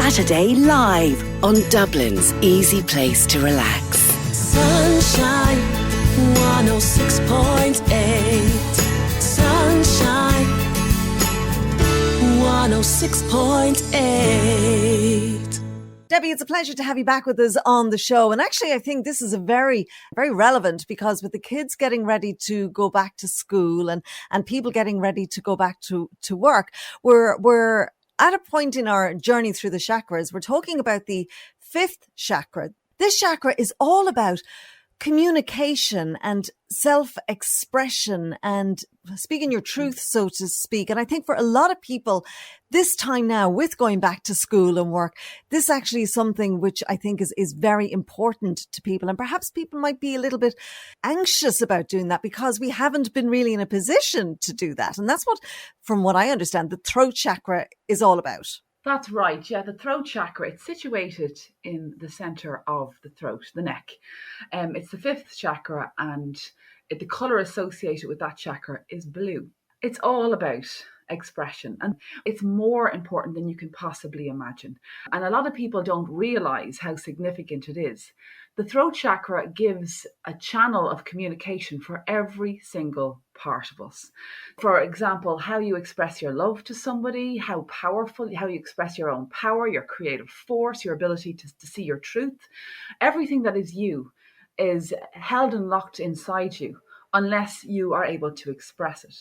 Saturday live on Dublin's easy place to relax. Sunshine 106.8. Sunshine 106.8. Debbie, it's a pleasure to have you back with us on the show. And actually, I think this is a very, very relevant, because with the kids getting ready to go back to school and people getting ready to go back to work, we're at a point in our journey through the chakras. We're talking about the fifth chakra. This chakra is all about communication and self-expression and speaking your truth, so to speak. And I think for a lot of people this time now, with going back to school and work, this actually is something which I think is very important to people. And perhaps people might be a little bit anxious about doing that because we haven't been really in a position to do that. And that's what, from what I understand, the throat chakra is all about. That's right. Yeah, the throat chakra, it's situated in the center of the throat, the neck. It's the fifth chakra, and the color associated with that chakra is blue. It's all about expression, and it's more important than you can possibly imagine. And a lot of people don't realize how significant it is. The throat chakra gives a channel of communication for every single part of us. For example, how you express your love to somebody, how powerful, how you express your own power, your creative force, your ability to see your truth. Everything that is you is held and locked inside you unless you are able to express it.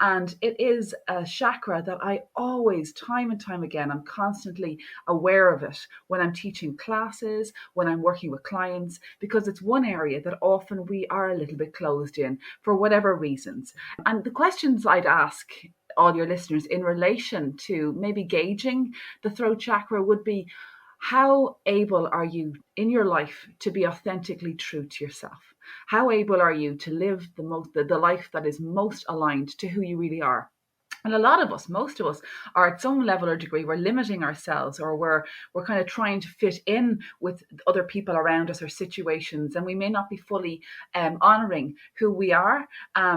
And it is a chakra that I always, time and time again, I'm constantly aware of it when I'm teaching classes, when I'm working with clients, because it's one area that often we are a little bit closed in for whatever reasons. And the questions I'd ask all your listeners in relation to maybe gauging the throat chakra would be, how able are you in your life to be authentically true to yourself? How able are you to live the life that is most aligned to who you really are? And a lot of us, most of us, are at some level or degree, we're limiting ourselves, or we're kind of trying to fit in with other people around us or situations, and we may not be fully honoring who we are.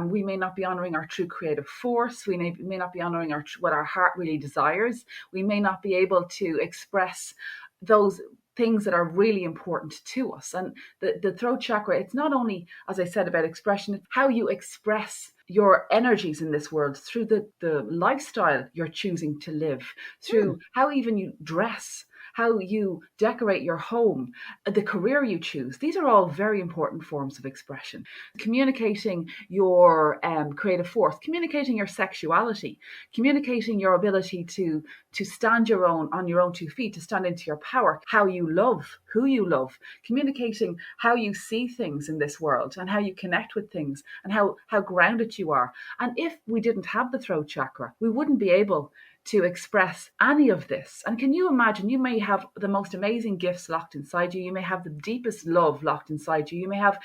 We may not be honoring our true creative force. We may not be honoring what our heart really desires. We may not be able to express those things that are really important to us. And the throat chakra, it's not only, as I said, about expression, it's how you express your energies in this world through the lifestyle you're choosing to live, through how even you dress, how you decorate your home, the career you choose. These are all very important forms of expression. Communicating your creative force, communicating your sexuality, communicating your ability to stand on your own 2 feet, to stand into your power, how you love, who you love, communicating how you see things in this world and how you connect with things and how grounded you are. And if we didn't have the throat chakra, we wouldn't be able to express any of this. And can you imagine, you may have the most amazing gifts locked inside you. You may have the deepest love locked inside you. You may have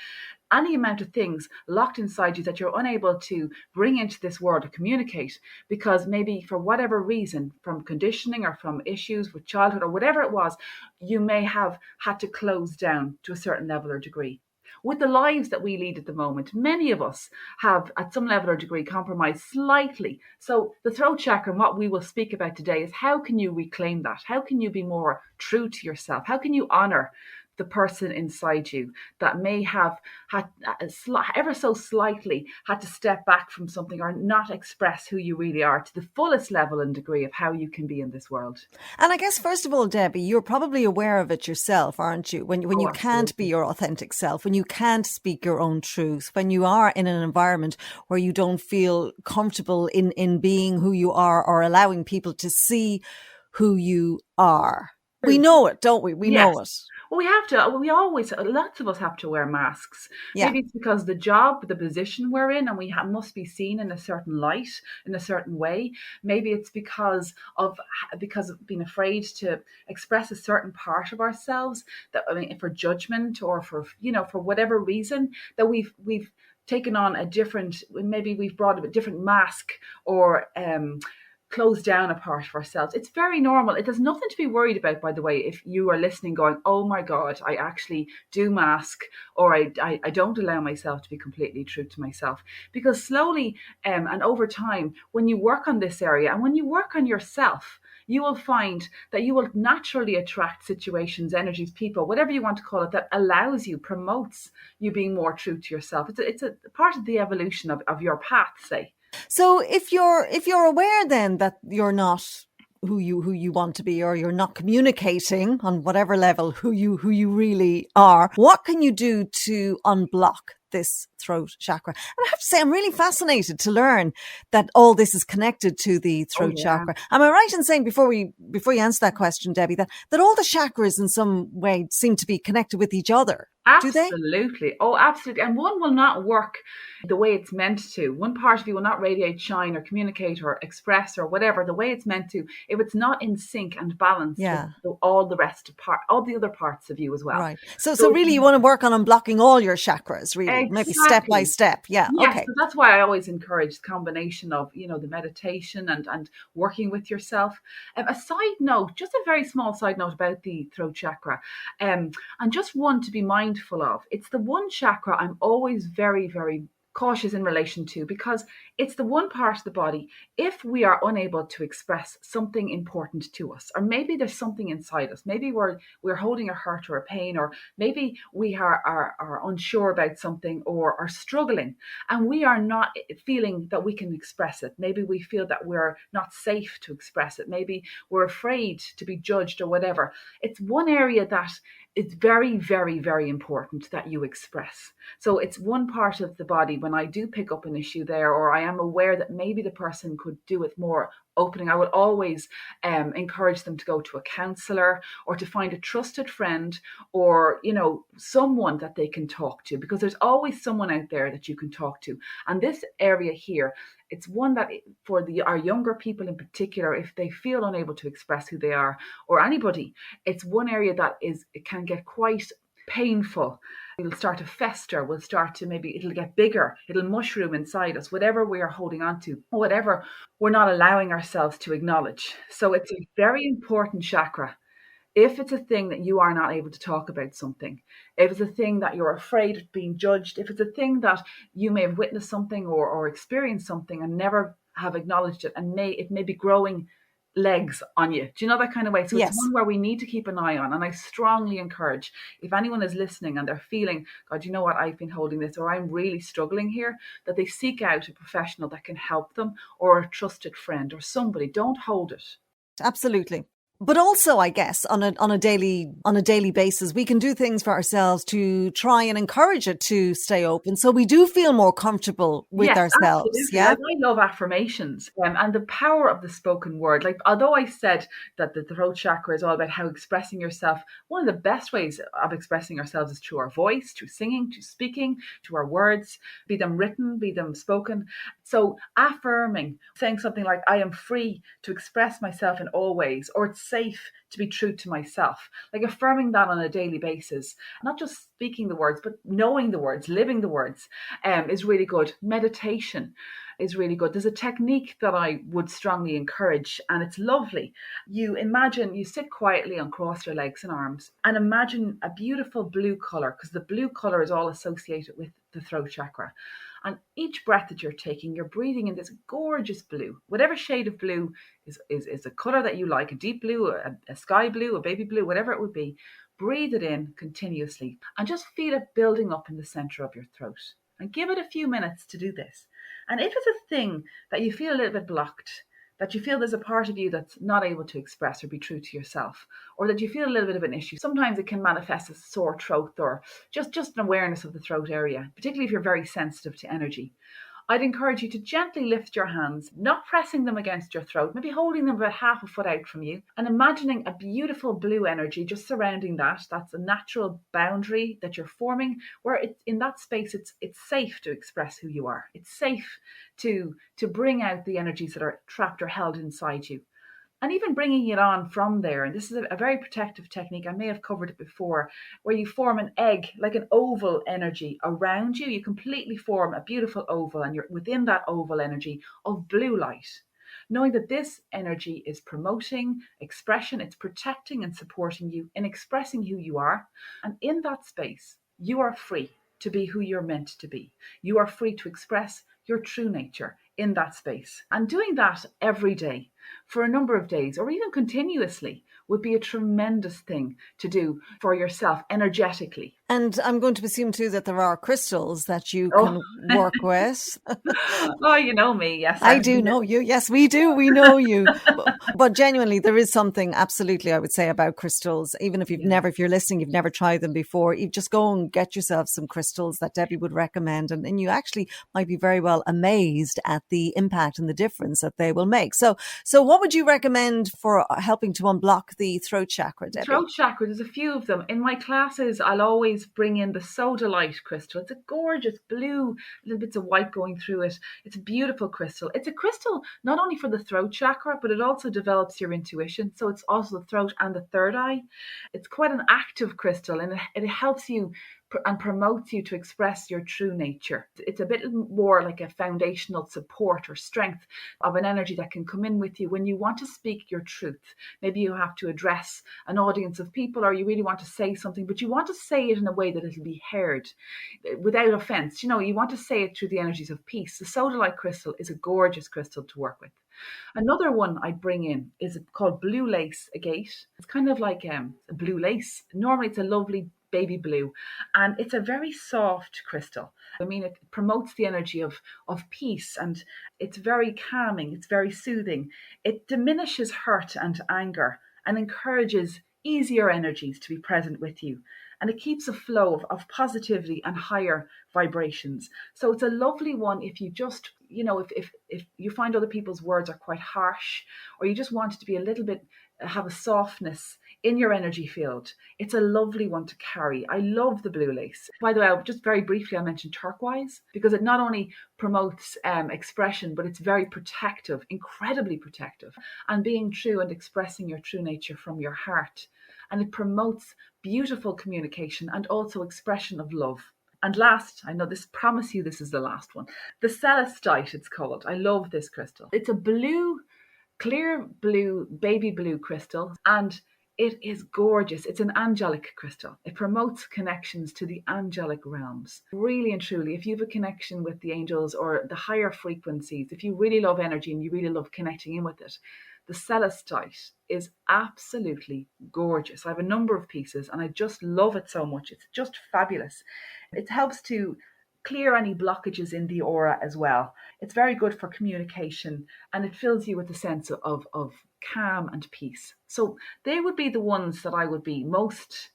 any amount of things locked inside you that you're unable to bring into this world to communicate, because maybe for whatever reason, from conditioning or from issues with childhood or whatever it was, you may have had to close down to a certain level or degree. With the lives that we lead at the moment, many of us have at some level or degree compromised slightly. So the throat chakra and what we will speak about today is, how can you reclaim that? How can you be more true to yourself? How can you honor the person inside you that may have had ever so slightly had to step back from something or not express who you really are to the fullest level and degree of how you can be in this world? And I guess, first of all, Debbie, you're probably aware of it yourself, aren't you? When you can't be your authentic self, when you can't speak your own truth, when you are in an environment where you don't feel comfortable in being who you are or allowing people to see who you are. We know it, don't we? We know it. Well, we have to. Lots of us have to wear masks. Yeah. Maybe it's because the job, the position we're in, and we must be seen in a certain light, in a certain way. Maybe it's because of being afraid to express a certain part of ourselves, for judgment or for whatever reason, that we've taken on we've brought a different mask or close down a part of ourselves. It's very normal. It has nothing to be worried about, by the way, if you are listening going, oh my God, I actually do mask, or I don't allow myself to be completely true to myself. Because slowly and over time, when you work on this area and when you work on yourself, you will find that you will naturally attract situations, energies, people, whatever you want to call it, that allows you, promotes you being more true to yourself. It's a part of the evolution of your path, say. So if you're aware then that you're not who you want to be, or you're not communicating on whatever level who you really are, what can you do to unblock this throat chakra? And I have to say, I'm really fascinated to learn that all this is connected to the throat chakra. Am I right in saying, before you answer that question, Debbie, that all the chakras in some way seem to be connected with each other? Do they? Absolutely. Oh, absolutely. And one will not work the way it's meant to. One part of you will not radiate, shine, or communicate, or express, or whatever, the way it's meant to, if it's not in sync and balanced with all the rest of all the other parts of you as well. Right. So really you want to work on unblocking all your chakras, really, exactly. Maybe step by step. Yeah. Yes, Okay. so that's why I always encourage the combination of, the meditation and working with yourself. A side note, just a very small side note about the throat chakra, and just one to be mindful of. It's the one chakra I'm always very, very cautious in relation to, because it's the one part of the body, if we are unable to express something important to us, or maybe there's something inside us, maybe we're holding a hurt or a pain, or maybe we are unsure about something, or are struggling, and we are not feeling that we can express it. Maybe we feel that we're not safe to express it. Maybe we're afraid to be judged or whatever. It's one area that it's very, very, very important that you express. So it's one part of the body. When I do pick up an issue there, or I am aware that maybe the person could do with more opening, I would always encourage them to go to a counselor, or to find a trusted friend, or someone that they can talk to, because there's always someone out there that you can talk to. And this area here, it's one that for our younger people in particular, if they feel unable to express who they are, or anybody, it's one area that it can get quite painful. It'll start to fester, it'll get bigger, it'll mushroom inside us, whatever we are holding on to, whatever we're not allowing ourselves to acknowledge. So it's a very important chakra. If it's a thing that you are not able to talk about something, if it's a thing that you're afraid of being judged, if it's a thing that you may have witnessed something or experienced something and never have acknowledged it, and it may be growing legs on you. Do you know that kind of way? So it's one where we need to keep an eye on. And I strongly encourage, if anyone is listening and they're feeling, God, you know what, I've been holding this, or I'm really struggling here, that they seek out a professional that can help them, or a trusted friend or somebody. Don't hold it. Absolutely. But also, I guess, on a daily basis, we can do things for ourselves to try and encourage it to stay open, so we do feel more comfortable with ourselves. Absolutely. Yeah, I love affirmations and the power of the spoken word. Like, although I said that the throat chakra is all about how expressing yourself, one of the best ways of expressing ourselves is through our voice, through singing, through speaking, through our words, be them written, be them spoken. So affirming, saying something like, I am free to express myself in all ways, or it's safe to be true to myself. Like affirming that on a daily basis, not just speaking the words, but knowing the words, living the words, is really good. Meditation is really good. There's a technique that I would strongly encourage, and it's lovely. You imagine you sit quietly and cross your legs and arms, and imagine a beautiful blue color, because the blue color is all associated with the throat chakra. And each breath that you're taking, you're breathing in this gorgeous blue. Whatever shade of blue is a color that you like, a deep blue, a sky blue, a baby blue, whatever it would be. Breathe it in continuously and just feel it building up in the center of your throat. And give it a few minutes to do this. And if it's a thing that you feel a little bit blocked, that you feel there's a part of you that's not able to express or be true to yourself, or that you feel a little bit of an issue. Sometimes it can manifest as sore throat, or just an awareness of the throat area, particularly if you're very sensitive to energy. I'd encourage you to gently lift your hands, not pressing them against your throat, maybe holding them about half a foot out from you, and imagining a beautiful blue energy just surrounding that. That's a natural boundary that you're forming, where in that space it's safe to express who you are. It's safe to bring out the energies that are trapped or held inside you. And even bringing it on from there, and this is a very protective technique, I may have covered it before, where you form an egg, like an oval energy around you. You completely form a beautiful oval, and you're within that oval energy of blue light. Knowing that this energy is promoting expression, it's protecting and supporting you in expressing who you are. And in that space, you are free to be who you're meant to be. You are free to express your true nature in that space. And doing that every day for a number of days or even continuously would be a tremendous thing to do for yourself energetically. And I'm going to assume too that there are crystals that you Oh, can work with. oh, you know me. Yes, I do know you. Yes, we do. We know you. But genuinely, there is something absolutely, I would say, about crystals. Even if if you're listening, you've never tried them before, you just go and get yourself some crystals that Debbie would recommend. And you actually might be very well amazed at the impact and the difference that they will make. So what would you recommend for helping to unblock the throat chakra, Debbie? Throat chakra, there's a few of them. In my classes, I'll always bring in the Sodalite crystal. It's a gorgeous blue, little bits of white going through it. It's a beautiful crystal. It's a crystal not only for the throat chakra, but it also develops your intuition. So it's also the throat and the third eye. It's quite an active crystal, and it helps you and promotes you to express your true nature. It's a bit more like a foundational support or strength of an energy that can come in with you when you want to speak your truth. Maybe you have to address an audience of people, or you really want to say something, but you want to say it in a way that it'll be heard without offense. You want to say it through the energies of peace. The Sodalite crystal is a gorgeous crystal to work with. Another one I bring in is called blue Lace Agate. It's kind of like a blue lace. Normally it's a lovely baby blue, and it's a very soft crystal. I mean, it promotes the energy of peace, and it's very calming, it's very soothing. It diminishes hurt and anger and encourages easier energies to be present with you, and it keeps a flow of positivity and higher vibrations. So it's a lovely one if you just, if you find other people's words are quite harsh, or you just want it to be a little bit, have a softness in your energy field. It's a lovely one to carry. I love the blue lace. By the way, just very briefly, I mentioned turquoise because it not only promotes expression, but it's very protective, incredibly protective, and being true and expressing your true nature from your heart. And it promotes beautiful communication and also expression of love. And last, I know this, promise you this is the last one, the Celestite it's called. I love this crystal. It's a blue, clear blue, baby blue crystal, and it is gorgeous. It's an angelic crystal. It promotes connections to the angelic realms. Really and truly, if you have a connection with the angels or the higher frequencies, if you really love energy and you really love connecting in with it, the Celestite is absolutely gorgeous. I have a number of pieces and I just love it so much. It's just fabulous. It helps to clear any blockages in the aura as well. It's very good for communication, and it fills you with a sense of calm and peace. So they would be the ones that I would be most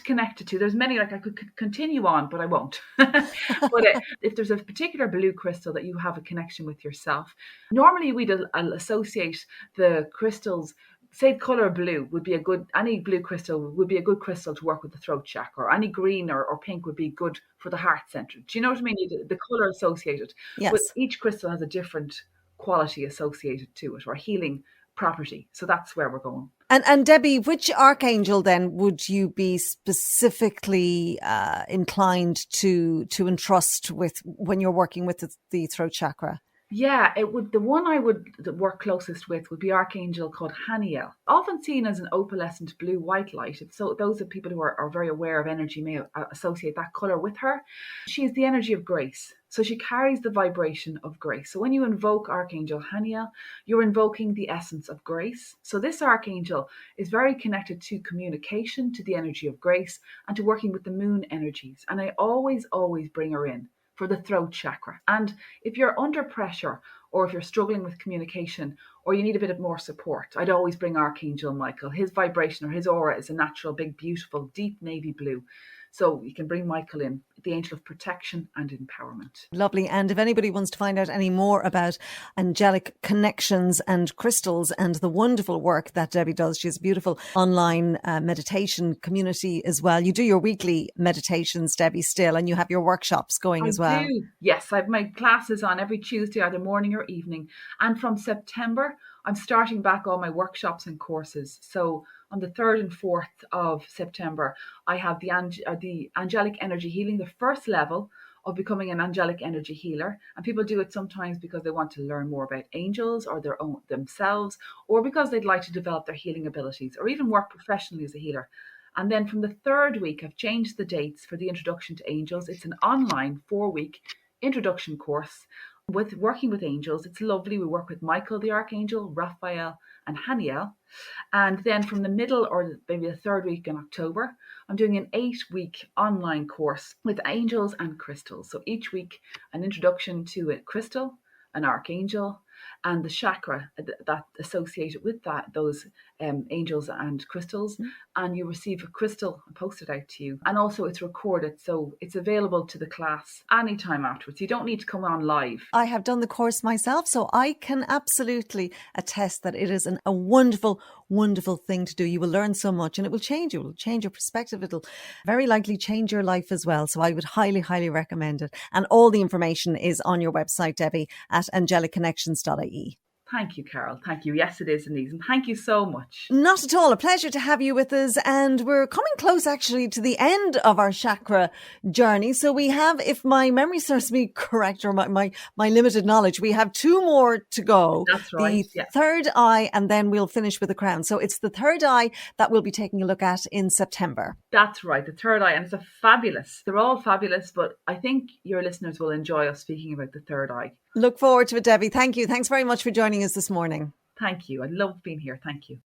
connected to. There's many, like I could continue on, but I won't. But if there's a particular blue crystal that you have a connection with yourself, normally we'd associate the crystals. Say color blue would be any blue crystal would be a good crystal to work with the throat chakra, or any green or pink would be good for the heart center. Do you know what I mean? The color associated. Yes. But each crystal has a different quality associated to it, or healing property. So that's where we're going. And Debbie, which archangel then would you be specifically inclined to entrust with when you're working with the throat chakra? Yeah, the one I would work closest with would be Archangel called Haniel, often seen as an opalescent blue-white light. So those are people who are very aware of energy may associate that color with her. She is the energy of grace. So she carries the vibration of grace. So when you invoke Archangel Haniel, you're invoking the essence of grace. So this archangel is very connected to communication, to the energy of grace, and to working with the moon energies. And I always bring her in for the throat chakra. And if you're under pressure, or if you're struggling with communication, or you need a bit of more support, I'd always bring Archangel Michael. His vibration or his aura is a natural, big, beautiful, deep navy blue. So you can bring Michael in, the angel of protection and empowerment. Lovely. And if anybody wants to find out any more about angelic connections and crystals and the wonderful work that Debbie does, she has a beautiful online meditation community as well. You do your weekly meditations, Debbie, still, and you have your workshops going as well. I do. Yes, I have my classes on every Tuesday, either morning or evening. And from September, I'm starting back all my workshops and courses. So on the 3rd and 4th of September, I have the angelic energy healing, the first level of becoming an angelic energy healer. And people do it sometimes because they want to learn more about angels or themselves, or because they'd like to develop their healing abilities, or even work professionally as a healer. And then from the 3rd week, I've changed the dates for the introduction to angels. It's an online 4-week introduction course with working with angels. It's lovely. We work with Michael the Archangel, Raphael and Haniel. And then from the middle or maybe the third week in October, I'm doing an 8-week online course with angels and crystals. So each week, an introduction to a crystal, an archangel, and the chakra that associated with those angels and crystals. And you receive a crystal posted out to you. And also it's recorded, so it's available to the class anytime afterwards. You don't need to come on live. I have done the course myself, so I can absolutely attest that it is a wonderful, wonderful thing to do. You will learn so much, and it will change you. It will change your perspective. It'll very likely change your life as well. So I would highly, highly recommend it. And all the information is on your website, Debbie, at angelicconnections.ie. Thank you, Carol. Thank you. Yes, it is indeed. And thank you so much. Not at all. A pleasure to have you with us. And we're coming close actually to the end of our chakra journey. So we have, if my memory serves me correct, or my limited knowledge, we have 2 more to go. That's right. The third eye, and then we'll finish with the crown. So it's the third eye that we'll be taking a look at in September. That's right. The third eye. And it's they're all fabulous, but I think your listeners will enjoy us speaking about the third eye. Look forward to it, Debbie. Thank you. Thanks very much for joining us this morning. Thank you. I love being here. Thank you.